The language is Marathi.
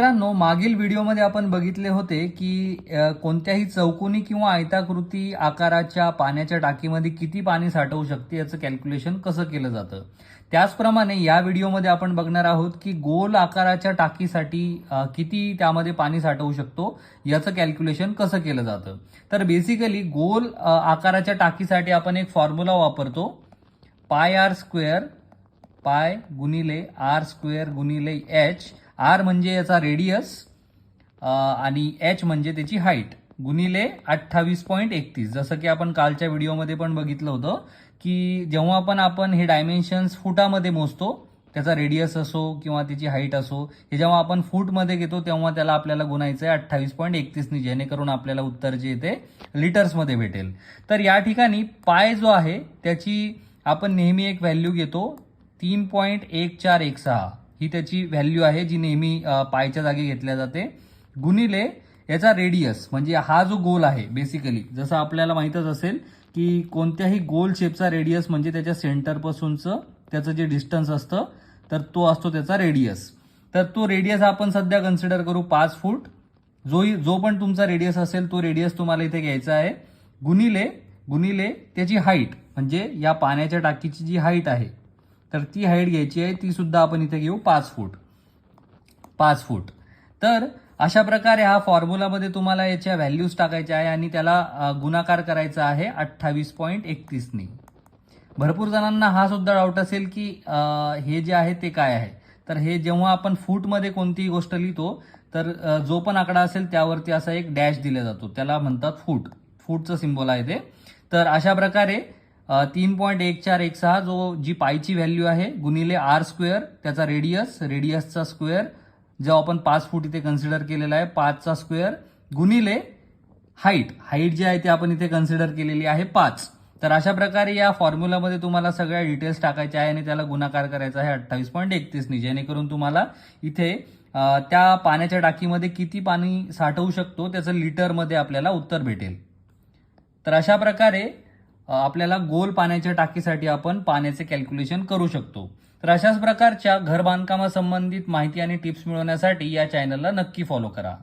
मित्रांनो, मागील व्हिडिओमध्ये आपण बघितले होते की कोणत्याही चौकोनी किंवा आयताकृती आकाराच्या पाण्याच्या टाकीमध्ये किती पाणी साठवू शकते याचं कॅल्क्युलेशन कसं केलं जातं. त्याचप्रमाणे या व्हिडिओमध्ये आपण बघणार आहोत की गोल आकाराच्या टाकीसाठी किती त्यामध्ये पाणी साठवू शकतो याचं कॅल्क्युलेशन कसं केलं जातं. तर बेसिकली गोल आकाराच्या टाकीसाठी आपण एक फॉर्म्युला वापरतो, पाय आर स्क्वेअर, पाय गुणिले आर स्क्वेअर गुणिले एच. आर म्हणजे याचा रेडियस आणि एच म्हणजे त्याची हाईट गुणिले 28.31. जसं की आपण कालच्या व्हिडिओमध्ये पण बघितलं होतं की जेव्हा आपण हे डायमेन्शन्स फुटामध्ये मोजतो, त्याचा रेडियस असो किंवा त्याची हाईट असो, हे जेव्हा आपण फूटमध्ये घेतो तेव्हा त्याला आपल्याला गुणायचं आहे 28.31 जेणेकरून आपल्याला उत्तर जे येते लिटर्समध्ये भेटेल. तर या ठिकाणी पाय जो आहे त्याची आपण नेहमी एक व्हॅल्यू घेतो, 3.1416 ही त्याची व्हॅल्यू आहे जी नेहमी पायच्या जागी घेतल्या जाते, गुणिले याचा रेडियस म्हणजे हा जो गोल आहे. बेसिकली जसं आपल्याला माहीतच असेल की कोणत्याही गोल शेपचा रेडियस म्हणजे त्याच्या सेंटरपासूनचं त्याचं जे डिस्टन्स असतं तर तो असतो त्याचा रेडियस. तर तो रेडियस आपण सध्या कन्सिडर करू 5 फूट. जो पण तुमचा रेडियस असेल तो रेडियस तुम्हाला इथे घ्यायचा आहे, गुणिले त्याची हाईट म्हणजे या पाण्याच्या टाकीची जी हाईट आहे तर ती हाईट घ्यायची आहे, ती सुद्धा आपण इथे घेऊ 5 फूट. तर अशा प्रकारे हा फॉर्म्युलामध्ये तुम्हाला याच्या व्हॅल्यूज टाकायच्या आहे आणि त्याला गुणाकार करायचा आहे 28.31 भरपूर जणांना हा सुद्धा डाऊट असेल की हे जे आहे ते काय आहे. तर हे जेव्हा आपण फूटमध्ये कोणतीही गोष्ट लिहितो तर जो पण आकडा असेल त्यावरती असा एक डॅश दिला जातो, त्याला म्हणतात फूटचं सिम्बॉल आहे ते. तर अशा प्रकारे 3.1416 जी पायची व्हॅल्यू आहे गुणिले आर स्क्वेअर त्याचा रेडियसचा स्क्वेअर जो आपण 5 फूट इथे कन्सिडर केलेला आहे 5चा स्क्वेअर गुणिले हाईट जी आहे ती आपण इथे कन्सिडर केलेली आहे 5. तर अशा प्रकारे या फॉर्म्युलामध्ये तुम्हाला सगळ्या डिटेल्स टाकायच्या आहे आणि त्याला गुणाकार करायचा आहे 28.31 जेणेकरून तुम्हाला इथे त्या पाण्याच्या टाकीमध्ये किती पाणी साठवू शकतो त्याचं लिटरमध्ये आपल्याला उत्तर भेटेल. तर अशा प्रकारे आपल्याला गोल पाण्याच्या टाकीसाठी आपण पाण्याचे कॅल्क्युलेशन करू शकतो. तर अशाच प्रकारच्या घर बांधकामासंबंधित माहिती आणि टिप्स मिळवण्यासाठी या चॅनलला नक्की फॉलो करा.